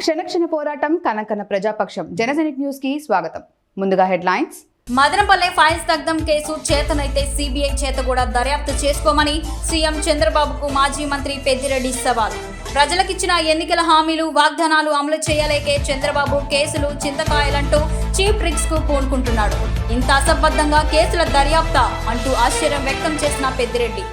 క్షణక్షణ పోరాటం కనకన ప్రజాపక్షం జనజనిక్ న్యూస్ కి స్వాగతం. ముందుగా హెడ్లైన్స్. మదనపల్లె ఫైల్స్ దగ్ధం కేసు చేతనైతే సిబిఐ చేత కూడా దర్యాప్తు చేసుకోమని సీఎం చంద్రబాబుకు మాజీ మంత్రి పెద్దిరెడ్డి సవాల్. ప్రజలకిచ్చిన ఎన్నికల హామీలు వాగ్దానాలు అమలు చేయలేకే చంద్రబాబు కేసులు చింతకాయలంటూ చీప్ ట్రిక్స్ కు పూనుకుంటున్నాడు. ఇంత అసంబద్ధంగా కేసుల దర్యాప్తా అంటూ ఆశ్చర్యం వ్యక్తం చేసిన పెద్దిరెడ్డి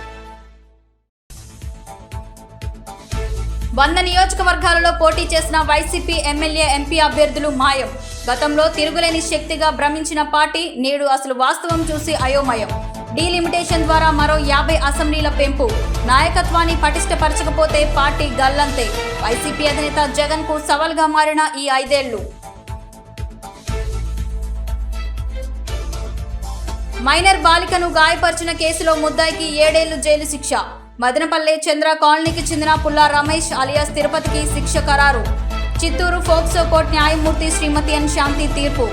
100 నియోజకవర్గాలలో పోటీ చేసిన వైసీపీ ఎమ్మెల్యే ఎంపీ అభ్యర్థులు మాయం. గతంలో తిరుగులేని శక్తిగా భ్రమించిన పార్టీ నేడు అసలు వాస్తవం చూసి అయోమయం. డీలిమిటేషన్ ద్వారా మరో 50 అసెంబ్లీల పెంపు. నాయకత్వాన్ని పటిష్టపరచకపోతే పార్టీ గల్లంతే. వైసీపీ అధినేత జగన్ కు సవాల్గా మారిన ఈ 5 ఏళ్లు. మైనర్ బాలికను గాయపరిచిన కేసులో ముద్దాయికి 7 ఏళ్లు జైలు శిక్ష. మదనపల్లె చంద్ర కాలనీకి చెందిన పుల్లా రమేష్ అలియాస్ తిరుపతికి శిక్ష ఖరారు. చిత్తూరు ఫోక్సో కోర్టు న్యాయమూర్తి శ్రీమతి ఎన్ శాంతి తీర్పు.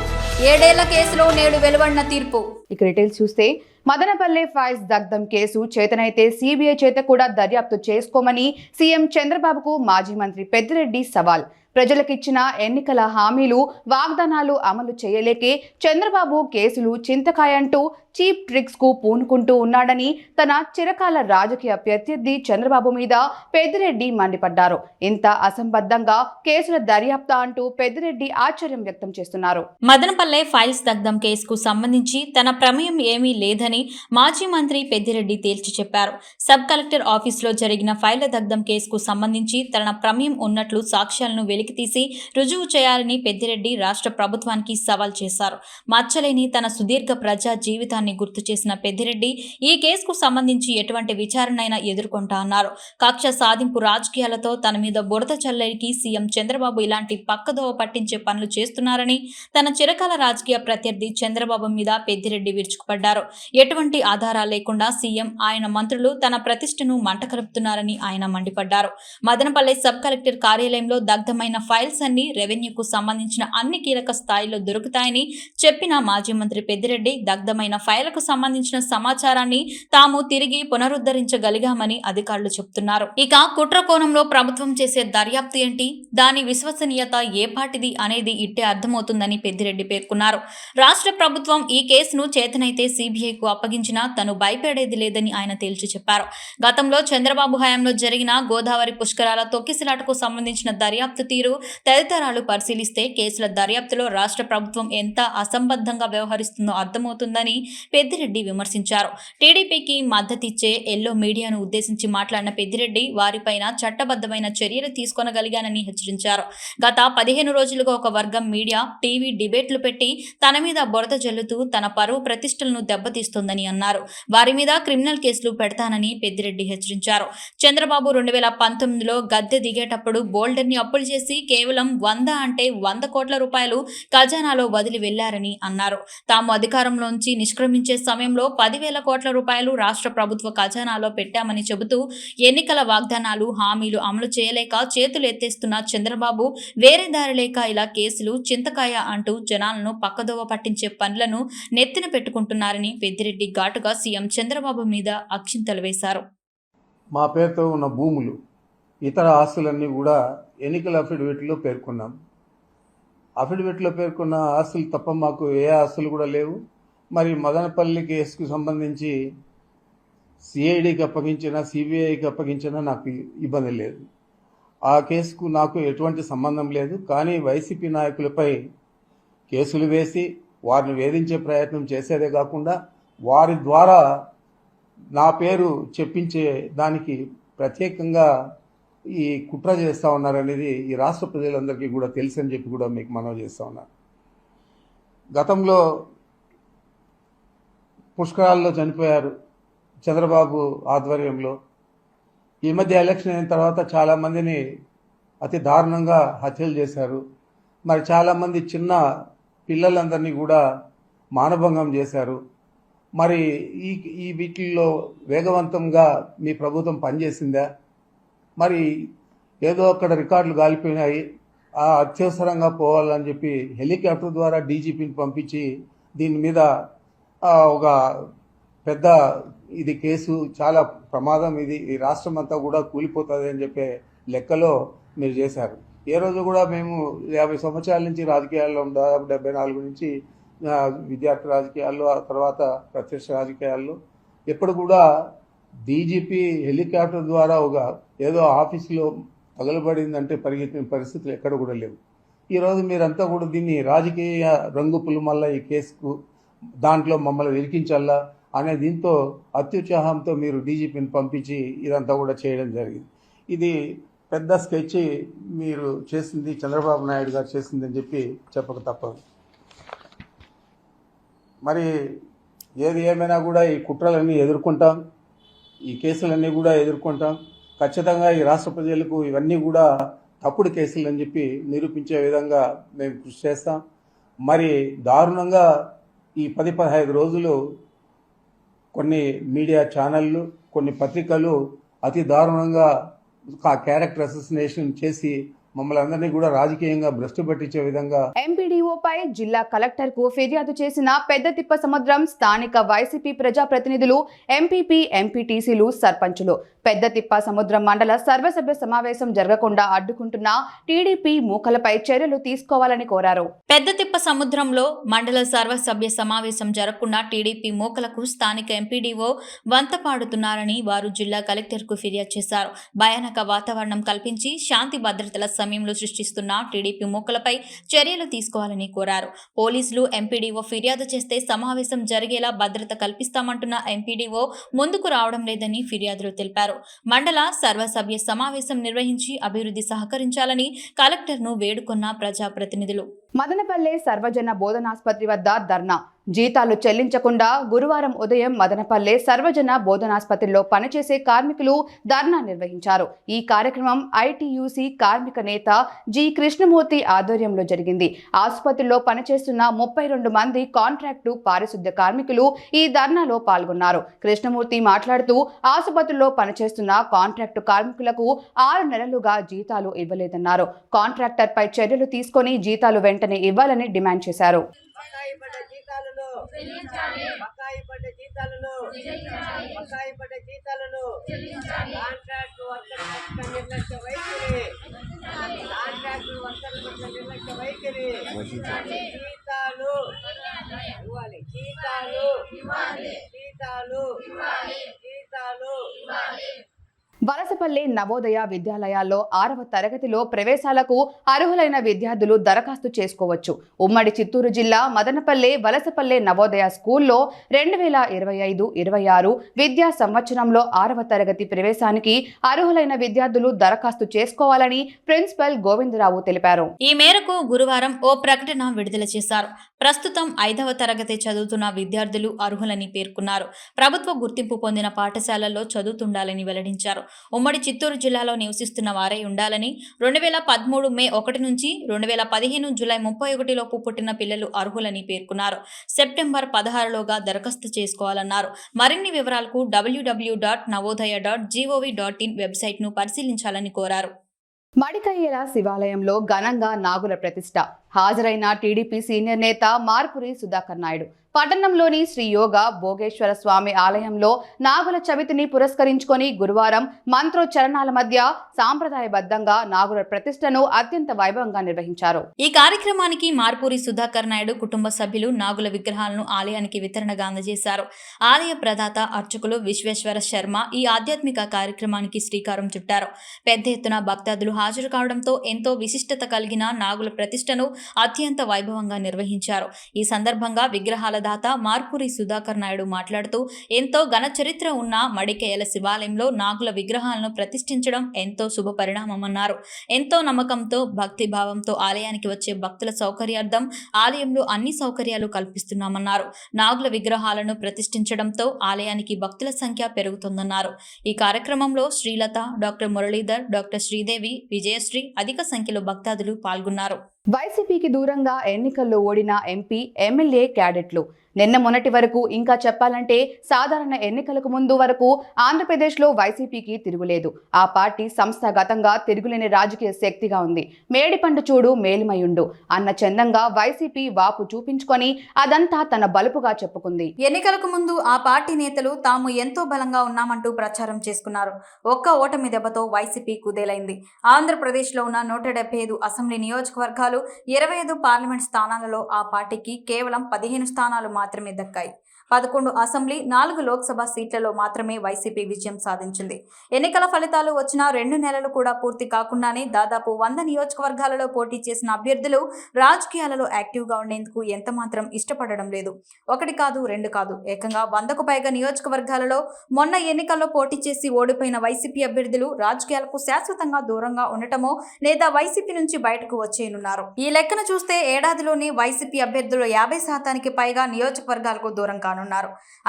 7 ఏళ్ల కేసులో నేడు వెలువడిన తీర్పు. ఇక డీటెయిల్స్ చూస్తే మదనపల్లె ఫైల్స్ దగ్ధం కేసు చేతనైతే సిబిఐ చేత కూడా దర్యాప్తు చేసుకోమని సీఎం చంద్రబాబుకు మాజీ మంత్రి పెద్దిరెడ్డి సవాల్. ప్రజలకిచ్చిన ఎన్నికల హామీలు వాగ్దానాలు అమలు చేయలేకే చంద్రబాబు కేసులు చింతకాయంటూ చీప్ ట్రిక్స్ కు పూనుకుంటూ ఉన్నాడని తన చిరకాల రాజకీయ ప్రత్యర్థి చంద్రబాబు మీద పెద్దిరెడ్డి మండిపడ్డారు. ఇంత అసంబద్ధంగా కేసుల దర్యాప్తు అంటూ పెద్దిరెడ్డి ఆశ్చర్యం వ్యక్తం చేస్తున్నారు. మదనపల్లె ఫైల్స్ దగ్ధం కేసుకు సంబంధించి తన ప్రమేయం ఏమీ లేదని మాజీ మంత్రి పెద్దిరెడ్డి తేల్చి చెప్పారు. సబ్ కలెక్టర్ ఆఫీసులో జరిగిన ఫైళ్ల దగ్ధం కేసుకు సంబంధించి తన ప్రమేయం ఉన్నట్లు సాక్ష్యాలను వెలికితీసి రుజువు చేయాలని పెద్దిరెడ్డి రాష్ట్ర ప్రభుత్వానికి సవాల్ చేశారు. మచ్చలేని తన సుదీర్ఘ ప్రజా జీవితాన్ని గుర్తు చేసిన పెద్దిరెడ్డి ఈ కేసుకు సంబంధించి ఎటువంటి విచారణైనా ఎదుర్కొంటా అన్నారు. కక్ష సాధింపు రాజకీయాలతో తన మీద బురద చల్లేకి సీఎం చంద్రబాబు ఇలాంటి పక్కదోవ పట్టించే పనులు చేస్తున్నారని తన చిరకాల రాజకీయ ప్రత్యర్థి చంద్రబాబు మీద పెద్దిరెడ్డి విరుచుకుపడ్డారు. ఎటువంటి ఆధారాలు లేకుండా సీఎం ఆయన మంత్రులు తన ప్రతిష్టను మంట కలుపుతున్నారని ఆయన మండిపడ్డారు. మదనపల్లె సబ్ కలెక్టర్ కార్యాలయంలో దగ్ధమైన ఫైల్స్ అన్ని రెవెన్యూకు సంబంధించిన అన్ని కీలక స్థాయిలో దొరుకుతాయని చెప్పిన మాజీ మంత్రి పెద్దిరెడ్డి దగ్ధమైన ఫైళ్లకు సంబంధించిన సమాచారాన్ని తాము తిరిగి పునరుద్ధరించగలిగామని అధికారులు చెబుతున్నారు. ఇక కుట్ర కోణంలో ప్రభుత్వం చేసే దర్యాప్తు ఏంటి, దాని విశ్వసనీయత ఏ పాటిది అనేది ఇట్టే అర్థమవుతుందని పెద్దిరెడ్డి పేర్కొన్నారు. రాష్ట్ర ప్రభుత్వం ఈ కేసును చేతనైతే సిబిఐకు అప్పగించినా తను భయపడేది లేదని ఆయన తేల్చి చెప్పారు. గతంలో చంద్రబాబు హయాంలో జరిగిన గోదావరి పుష్కరాల తొక్కిసలాటకు సంబంధించిన దర్యాప్తు తీరు తదితరాలు పరిశీలిస్తే కేసుల దర్యాప్తులో రాష్ట్ర ప్రభుత్వం ఎంత అసంబద్ధంగా వ్యవహరిస్తుందో అర్థమవుతుందని పెద్దిరెడ్డి విమర్శించారు. టీడీపీకి మద్దతిచ్చే ఎల్లో మీడియాను ఉద్దేశించి మాట్లాడిన పెద్దిరెడ్డి వారిపైన చట్టబద్ధమైన చర్యలు తీసుకొనగలిగానని హెచ్చరించారు. గత 15 రోజులుగా ఒక వర్గం మీడియా టీవీ డిబేట్లు పెట్టి తన మీద బురద జల్లుతూ తన పరువు ప్రతిష్టలను దెబ్బతీస్తోందని అన్నారు. వారి మీద క్రిమినల్ కేసులు పెడతానని పెద్దిరెడ్డి హెచ్చరించారు. చంద్రబాబు 2019లో గద్దె దిగేటప్పుడు బోల్డర్ని అప్పులు చేసి కేవలం 100 అంటే 100 కోట్ల రూపాయలు ఖజానాలో వదిలి వెళ్లారని అన్నారు. తాము అధికారంలోంచి నిష్క్రమించే సమయంలో 10,000 కోట్ల రూపాయలు రాష్ట్ర ప్రభుత్వ ఖజానాలో పెట్టామని చెబుతూ ఎన్నికల వాగ్దానాలు హామీలు అమలు చేయలేక చేతులు ఎత్తేస్తున్న చంద్రబాబు వేరే దారి లేక ఇలా కేసులు చింతకాయ అంటూ జనాలను పక్కదోవ పట్టించే పనులను నెత్తిన పెట్టుకుంటున్నారని పెద్దిరెడ్డి ఘాటుగా సీఎం చంద్రబాబు మీద అక్షింతలు వేశారు. మా పేరుతో ఉన్న భూములు ఇతర ఆస్తులన్నీ కూడా ఎన్నికల అఫిడవిట్లో పేర్కొన్నాం. అఫిడవిట్లో పేర్కొన్న ఆస్తులు తప్ప మాకు ఏ ఆస్తులు కూడా లేవు. మరి మదనపల్లి కేసుకు సంబంధించి సిఐడికి అప్పగించినా సిబిఐకి అప్పగించినా నాకు ఇబ్బంది లేదు. ఆ కేసుకు నాకు ఎటువంటి సంబంధం లేదు. కానీ వైసీపీ నాయకులపై కేసులు వేసి వారిని వేధించే ప్రయత్నం చేసేదే కాకుండా వారి ద్వారా నా పేరు చెప్పించే దానికి ప్రత్యేకంగా ఈ కుట్ర చేస్తూ ఉన్నారనేది ఈ రాష్ట్ర ప్రజలందరికీ కూడా తెలుసని చెప్పి కూడా మీకు మనవి చేస్తూ ఉన్నారు. గతంలో పుష్కరాల్లో చనిపోయారు చంద్రబాబు ఆధ్వర్యంలో. ఈ మధ్య ఎలక్షన్ అయిన తర్వాత చాలామందిని అతి దారుణంగా హత్యలు చేశారు. మరి చాలామంది చిన్న పిల్లలందరినీ కూడా మానభంగం చేశారు. మరి ఈ వీటిల్లో వేగవంతంగా మీ ప్రభుత్వం పనిచేసిందా? మరి ఏదో అక్కడ రికార్డులు గాలిపోయినాయి, అత్యవసరంగా పోవాలని చెప్పి హెలికాప్టర్ ద్వారా డీజీపీని పంపించి దీని మీద ఒక పెద్ద ఇది కేసు చాలా ప్రమాదం, ఇది ఈ రాష్ట్రం అంతా కూడా కూలిపోతుంది అని చెప్పే లెక్కలో మీరు చేశారు. ఏ రోజు కూడా మేము 50 సంవత్సరాల నుంచి రాజకీయాల్లో దాదాపు 74 నుంచి విద్యార్థి రాజకీయాల్లో, ఆ తర్వాత ప్రత్యక్ష రాజకీయాల్లో ఎప్పుడు కూడా డీజీపీ హెలికాప్టర్ ద్వారా ఏదో ఆఫీసులో తగలబడిందంటే పరిగెత్తిన పరిస్థితులు ఎక్కడ కూడా లేవు. ఈరోజు మీరంతా కూడా దీన్ని రాజకీయ రంగు పులుమల్ల ఈ కేసుకు దాంట్లో మమ్మల్ని ఇరికించాలా అనే దీంతో అత్యుత్సాహంతో మీరు డీజీపీని పంపించి ఇదంతా కూడా చేయడం జరిగింది. ఇది పెద్ద స్కెచ్ మీరు చేసింది, చంద్రబాబు నాయుడు గారు చేసిందని చెప్పి చెప్పక తప్పదు. మరి ఏది ఏమైనా కూడా ఈ కుట్రలన్నీ ఎదుర్కొంటాం, ఈ కేసులన్నీ కూడా ఎదుర్కొంటాం. ఖచ్చితంగా ఈ రాష్ట్ర ప్రజలకు ఇవన్నీ కూడా తప్పుడు కేసులు అని చెప్పి నిరూపించే విధంగా మేము కృషి చేస్తాం. మరి దారుణంగా ఈ 10-15 రోజులు కొన్ని మీడియా ఛానళ్ళు, కొన్ని పత్రికలు అతి దారుణంగా క్యారెక్టర్ అసోసినేషన్ చేసి మమ్మల్ని అందరినీ కూడా రాజకీయంగా భ్రష్టు పట్టించే విధంగా ఎంపీడీఓపై జిల్లా కలెక్టర్కు ఫిర్యాదు చేసిన పెద్దతిప్ప సముద్రం స్థానిక వైసీపీ ప్రజాప్రతినిధులు, ఎంపీపీ, ఎంపీటీసీలు, సర్పంచులు పెద్దతిప్ప సముద్రం మండల సర్వసభ్య సమావేశం జరగకుండా అడ్డుకుంటున్న టీడీపీ మూకలపై చర్యలు తీసుకోవాలని కోరారు. పెద్దతిప్ప సముద్రంలో మండల సర్వసభ్య సమావేశం జరగకుండా టీడీపీ మూకలకు స్థానిక ఎంపీడీఓ వంత పాడుతున్నారని వారు జిల్లా కలెక్టర్కు ఫిర్యాదు చేశారు. భయానక వాతావరణం కల్పించి శాంతి భద్రతల సమయంలో సృష్టిస్తున్న టీడీపీ మూకలపై చర్యలు తీసుకోవాలని కోరారు. పోలీసులు ఎంపీడీఓ ఫిర్యాదు చేస్తే సమావేశం జరిగేలా భద్రత కల్పిస్తామంటున్న ఎంపీడీఓ ముందుకు రావడం లేదని ఫిర్యాదులు తెలిపారు. మండల సర్వసభ్య సమావేశం నిర్వహించి అభివృద్ధి సహకరించాలని కలెక్టర్ను వేడుకొన్న ప్రజాప్రతినిధులు. మదనపల్లె సర్వజన బోధనాస్పత్రి వద్ద ధర్నా. జీతాలు చెల్లించకుండా గురువారం ఉదయం మదనపల్లె సర్వజన బోధనాస్పత్రిలో పనిచేసే కార్మికులు ధర్నా నిర్వహించారు. ఈ కార్యక్రమం ఐటీయూసీ కార్మిక నేత జి కృష్ణమూర్తి ఆధ్వర్యంలో జరిగింది. ఆసుపత్రిలో పనిచేస్తున్న 32 మంది కాంట్రాక్టు పారిశుద్ధ్య కార్మికులు ఈ ధర్నాలో పాల్గొన్నారు. కృష్ణమూర్తి మాట్లాడుతూ ఆసుపత్రిలో పనిచేస్తున్న కాంట్రాక్టు కార్మికులకు 6 నెలలుగా జీతాలు ఇవ్వలేదన్నారు. కాంట్రాక్టర్పై చర్యలు తీసుకొని జీతాలు వెంటనే ఇవ్వాలని డిమాండ్ చేశారు. వలసపల్లి నవోదయ విద్యాలయాల్లో 6వ తరగతిలో ప్రవేశాలకు అర్హులైన విద్యార్థులు దరఖాస్తు చేసుకోవచ్చు. ఉమ్మడి చిత్తూరు జిల్లా మదనపల్లె వలసపల్లె నవోదయ స్కూల్లో 2025-26 విద్యా సంవత్సరంలో 6వ తరగతి ప్రవేశానికి అర్హులైన విద్యార్థులు దరఖాస్తు చేసుకోవాలని ప్రిన్సిపల్ గోవిందరావు తెలిపారు. ఈ మేరకు గురువారం ఓ ప్రకటన విడుదల చేశారు. ప్రస్తుతం 5వ తరగతి చదువుతున్న విద్యార్థులు అర్హులని పేర్కొన్నారు. ప్రభుత్వ గుర్తింపు పొందిన పాఠశాలల్లో చదువుతుండాలని వెల్లడించారు. ఉమ్మడి చిత్తూరు జిల్లాలో నివసిస్తున్న వారై ఉండాలని, 2013 మే 1 నుంచి 2015 జూలై 31 లోపు పుట్టిన పిల్లలు అర్హులని పేర్కొన్నారు. సెప్టెంబర్ 16లోగా దరఖాస్తు చేసుకోవాలన్నారు. మరిన్ని వివరాలకు www.navodaya.gov.in వెబ్సైట్ను పరిశీలించాలని కోరారు. మడికయ్యేల శివాలయంలో ఘనంగా నాగుల ప్రతిష్ఠ. హాజరైన టీడీపీ సీనియర్ నేత మార్పురి సుధాకర్ నాయుడు. పట్టణంలోని శ్రీ యోగ భోగేశ్వర స్వామి ఆలయంలో నాగుల చవితిని పురస్కరించుకొని గురువారం మంత్రోచ్చరణాల మధ్య సాంప్రదాయబద్ధంగా నాగుల ప్రతిష్టను అత్యంత వైభవంగా నిర్వహించారు. ఈ కార్యక్రమానికి మార్పూరి సుధాకర్ నాయుడు కుటుంబ సభ్యులు నాగుల విగ్రహాలను ఆలయానికి వితరణగా అందజేశారు. ఆలయ ప్రదాత అర్చకులు విశ్వేశ్వర శర్మ ఈ ఆధ్యాత్మిక కార్యక్రమానికి శ్రీకారం చుట్టారు. పెద్ద ఎత్తున భక్తాదులు హాజరు కావడంతో ఎంతో విశిష్టత కలిగిన నాగుల ప్రతిష్టను అత్యంత వైభవంగా నిర్వహించారు. ఈ సందర్భంగా విగ్రహాల దాత మార్పూరి సుధాకర్ నాయుడు మాట్లాడుతూ ఎంతో ఘన చరిత్ర ఉన్న మడికయ్యల శివాలయంలో నాగుల విగ్రహాలను ప్రతిష్ఠించడం ఎంతో శుభ పరిణామమన్నారు. ఎంతో నమ్మకంతో భక్తి భావంతో ఆలయానికి వచ్చే భక్తుల సౌకర్యార్థం ఆలయంలో అన్ని సౌకర్యాలు కల్పిస్తున్నామన్నారు. నాగుల విగ్రహాలను ప్రతిష్ఠించడంతో ఆలయానికి భక్తుల సంఖ్య పెరుగుతుందన్నారు. ఈ కార్యక్రమంలో శ్రీలత, డాక్టర్ మురళీధర్, డాక్టర్ శ్రీదేవి, విజయశ్రీ అధిక సంఖ్యలో భక్తాదులు పాల్గొన్నారు. వైసీపీకి దూరంగా ఎన్నికల్లో ఓడిన ఎంపీ, ఎమ్మెల్యే క్యాడెట్లు నిన్న మొన్నటి వరకు ఇంకా చెప్పాలంటే సాధారణ ఎన్నికలకు ముందు వరకు ఆంధ్రప్రదేశ్లో వైసీపీకి తిరుగులేదు. ఆ పార్టీ సంస్థాగతంగా తిరుగులేని రాజకీయ శక్తిగా ఉంది. మేడిపండు చూడు మేలుమయుండు అన్న చందంగా వైసీపీ వాపు చూపించుకొని అదంతా తన బలుపుగా చెప్పుకుంది. ఎన్నికలకు ముందు ఆ పార్టీ నేతలు తాము ఎంతో బలంగా ఉన్నామంటూ ప్రచారం చేసుకున్నారు. ఒక్క ఓటమి దెబ్బతో వైసీపీ కుదేలైంది. ఆంధ్రప్రదేశ్లో ఉన్న 175 అసెంబ్లీ నియోజకవర్గాలు, 25 పార్లమెంట్ స్థానాలలో ఆ పార్టీకి కేవలం 15 స్థానాలు మాత్రమే దక్కాయి. 11 అసెంబ్లీ, 4 లోక్సభ సీట్లలో మాత్రమే వైసీపీ విజయం సాధించింది. ఎన్నికల ఫలితాలు వచ్చిన 2 నెలలు కూడా పూర్తి కాకుండానే దాదాపు 100 నియోజకవర్గాలలో పోటీ చేసిన అభ్యర్థులు రాజకీయాలలో యాక్టివ్గా ఉండేందుకు ఎంతమాత్రం ఇష్టపడడం లేదు. 1 కాదు 2 కాదు, ఏకంగా 100కు పైగా నియోజకవర్గాలలో మొన్న ఎన్నికల్లో పోటీ చేసి ఓడిపోయిన వైసీపీ అభ్యర్థులు రాజకీయాలకు శాశ్వతంగా దూరంగా ఉండటమో లేదా వైసీపీ నుంచి బయటకు వచ్చేయనున్నారు. ఈ లెక్కన చూస్తే ఏడాదిలోనే వైసీపీ అభ్యర్థులు 50% పైగా నియోజకవర్గాలకు దూరం కానున్నారు.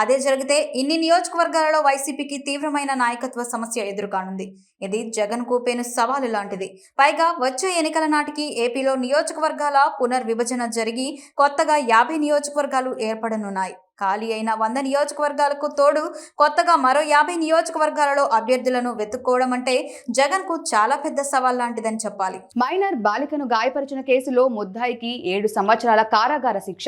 అదే జరిగితే ఇన్ని నియోజకవర్గాలలో వైసీపీకి తీవ్రమైన నాయకత్వ సమస్య ఎదురుకానుంది. ఇది జగన్ కు పెను సవాలు లాంటిది. పైగా వచ్చే ఎన్నికల నాటికి ఏపీలో నియోజకవర్గాల పునర్విభజన జరిగి కొత్తగా 50 నియోజకవర్గాలు ఏర్పడనున్నాయి. ఖాళీ అయిన 100 నియోజకవర్గాలకు తోడు కొత్తగా మరో 50 నియోజకవర్గాలలో అభ్యర్థులను వెతుక్కోవడం అంటే జగన్ కు చాలా పెద్ద సవాల్ లాంటిదని చెప్పాలి. మైనర్ బాలికను గాయపరిచిన కేసులో ముద్దాయికి 7 సంవత్సరాల కారాగార శిక్ష,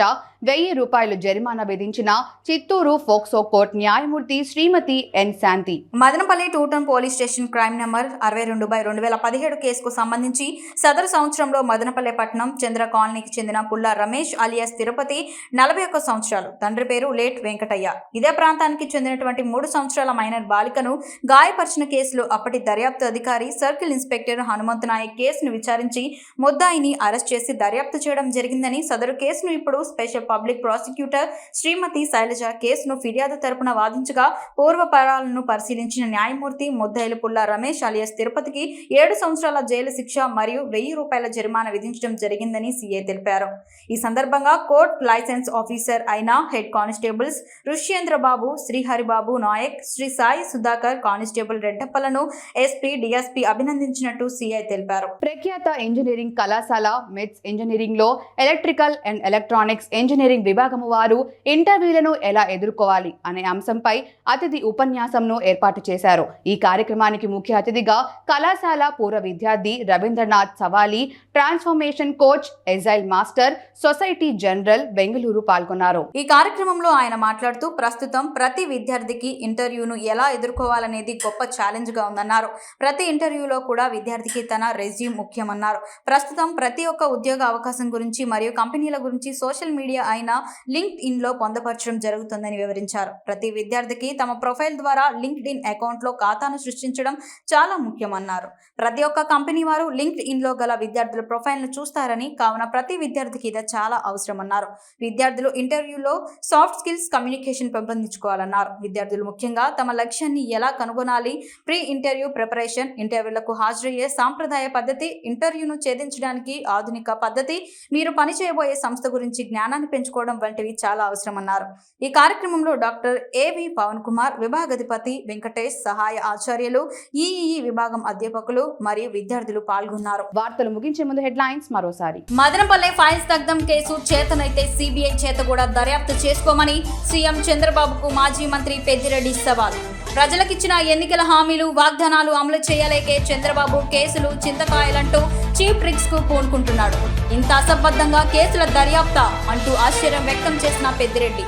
1000 రూపాయలు జరిమానా విధించిన చిత్తూరు ఫోక్సో కోర్టు న్యాయమూర్తి Srimathi N Shanthi. Madanapalle 2 town police station crime number 62/2017 కేసుకు సంబంధించి సదరు సంవత్సరంలో మదనపల్లి పట్టణం చంద్ర కాలనీకి చెందిన పుల్లా రమేష్ అలియాస్ తిరుపతి 41 సంవత్సరాలు, తండ్రి పేరు లేట్ వెంకటయ్య, ఇదే ప్రాంతానికి చెందినటువంటి 3 సంవత్సరాల మైనర్ బాలికను గాయపరిచిన కేసులో అప్పటి దర్యాప్తు అధికారి సర్కిల్ ఇన్స్పెక్టర్ హనుమంతు నాయక్ కేసును విచారించి ముద్దాయిని అరెస్ట్ చేసి దర్యాప్తు చేయడం జరిగిందని, సదరు కేసును ఇప్పుడు స్పెషల్ పబ్లిక్ ప్రాసిక్యూటర్ శ్రీమతి శైలజ కేసును ఫిర్యాదు తరపున వాదించగా పూర్వపరాలను పరిశీలించిన న్యాయమూర్తి ముద్దాయిలు పుల్లా రమేష్ అలియాస్ తిరుపతికి 7 సంవత్సరాల జైలు శిక్ష మరియు 1000 రూపాయల జరిమానా విధించడం జరిగిందని సీఐ తెలిపారు. ఈ సందర్భంగా కోర్ట్ లైసెన్స్ ఆఫీసర్ అయిన head constables Rishyendra Babu, Sriharibabu Naik, Sri Sai Sudhakar, constable రెడ్డప్పలను ఎస్పీ, డిఎస్పీ అభినందించినట్టు సీఐ తెలిపారు. ప్రఖ్యాత ఇంజనీరింగ్ కళాశాల మెట్స్ ఇంజనీరింగ్ లో ఎలక్ట్రికల్ అండ్ ఎలక్ట్రానిక్స్ ఇంజనీరింగ్ విభాగం వారు ఇంటర్వ్యూలను ఎలా ఎదుర్కోవాలి అనే అంశంపై అతిథి ఉపన్యాసంను ఏర్పాటు చేశారు. ఈ కార్యక్రమానికి ముఖ్య అతిథిగా కళాశాల పూర్వ విద్యార్థి Ravindranath Savali, transformation coach, agile master, Societe Generale Bengaluru పాల్గొన్నారు. ఈ కార్యక్రమంలో ఆయన మాట్లాడుతూ ప్రస్తుతం ప్రతి విద్యార్థికి ఇంటర్వ్యూను ఎలా ఎదుర్కోవాలనేది గొప్ప ఛాలెంజ్ గా ఉందన్నారు. ప్రతి ఇంటర్వ్యూలో కూడా విద్యార్థికి తన రెజ్యూమ్ ముఖ్యమన్నారు. ప్రస్తుతం ప్రతి ఒక్క ఉద్యోగ అవకాశం గురించి మరియు కంపెనీల గురించి సోషల్ మీడియా అయిన లింక్డ్ ఇన్ లో పొందపరచడం జరుగుతుందని వివరించారు. ప్రతి విద్యార్థికి తమ ప్రొఫైల్ ద్వారా లింక్డ్ ఇన్ అకౌంట్ లో ఖాతాను సృష్టించడం చాలా ముఖ్యమన్నారు. ప్రతి ఒక్క కంపెనీ వారు లింక్డ్ ఇన్ లో గల విద్యార్థుల ప్రొఫైల్ ను చూస్తారని, కావున ప్రతి విద్యార్థికి ఇది చాలా అవసరమన్నారు. విద్యార్థులు ఇంటర్వ్యూలో సాఫ్ట్ స్కిల్స్, కమ్యూనికేషన్ పెంపొందించుకోవాలన్నారు. విద్యార్థులు ముఖ్యంగా తమ లక్ష్యాన్ని ఎలా కనుగొనాలి, ప్రీ ఇంటర్వ్యూ ప్రిపరేషన్, ఇంటర్వ్యూలకు హాజరయ్యే సాంప్రదాయ పద్ధతి, ఇంటర్వ్యూను ఛేదించడానికి ఆధునిక పద్ధతి, మీరు పనిచేయబోయే సంస్థ గురించి జ్ఞానాన్ని పెంచుకోవడం వంటివి చాలా అవసరమన్నారు. ఈ కార్యక్రమంలో డాక్టర్ ఏవి పవన్ కుమార్, విభాగాధిపతి వెంకటేష్, సహాయ ఆచార్యులు, ఈఈఈ విభాగం అధ్యాపకులు మరియు విద్యార్థులు పాల్గొన్నారు. వార్తలు ముగించే ముందు హెడ్లైన్స్ మరోసారి. మదనపల్లె ఫైల్స్ దగ్ధం కేసు చేతనైతే సిబిఐ చేత కూడా దర్యాప్తు చేసుకోమని సీఎం చంద్రబాబుకు మాజీ మంత్రి పెద్దిరెడ్డి సవాల్. ప్రజలకిచ్చిన ఎన్నికల హామీలు, వాగ్దానాలు అమలు చేయలేకే చంద్రబాబు కేసులు చింతకాయలంటూ చీప్ ట్రిక్స్ కు పూనుకుంటున్నాడు. ఇంత అసంబద్ధంగా కేసుల దర్యాప్తా అంటూ ఆశ్చర్యం వ్యక్తం చేసిన పెద్దిరెడ్డి.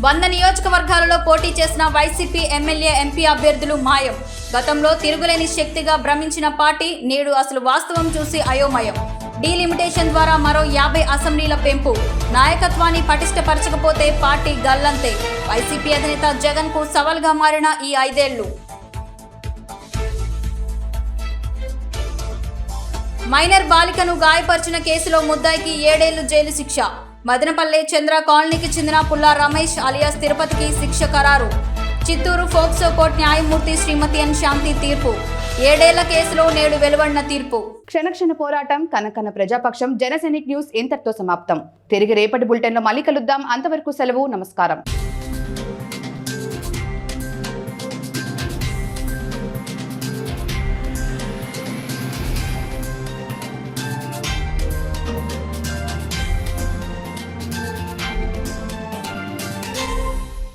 100 నియోజకవర్గాలలో పోటీ చేసిన వైసీపీ ఎమ్మెల్యే, ఎంపీ అభ్యర్థులు మాయం. గతంలో తిరుగులేని శక్తిగా భ్రమించిన పార్టీ నేడు అసలు వాస్తవం చూసి అయోమయం. డీలిమిటేషన్ ద్వారా మరో 50 అసెంబ్లీల పెంపు. నాయకత్వాన్ని పటిష్టపరచకపోతే పార్టీ గల్లంతే. వైసీపీ అధినేత జగన్ కు సవాల్గా మారిన ఈ 5 ఏళ్లు. మైనర్ బాలికను గాయపరిచిన కేసులో ముద్దాయికి 7 ఏళ్లు జైలు శిక్ష. మదనపల్లె చంద్ర కాలనీకి చెందిన పుల్లా రమేష్ అలియాస్ తిరుపతికి శిక్ష ఖరారు. చిత్తూరు ఫోక్సో కోర్టు న్యాయమూర్తి శ్రీమతి ఎన్ శాంతి తీర్పు. 7 ఏళ్ల కేసులో నేడు వెలువడిన తీర్పు. క్షణక్షణ పోరాటం, కనకన ప్రజాపక్షం, జనసైనిక్ న్యూస్ ఇంతటితో సమాప్తం. తిరిగి రేపటి బులెటిన్లో మళ్ళీ కలుద్దాం. అంతవరకు సెలవు. నమస్కారం.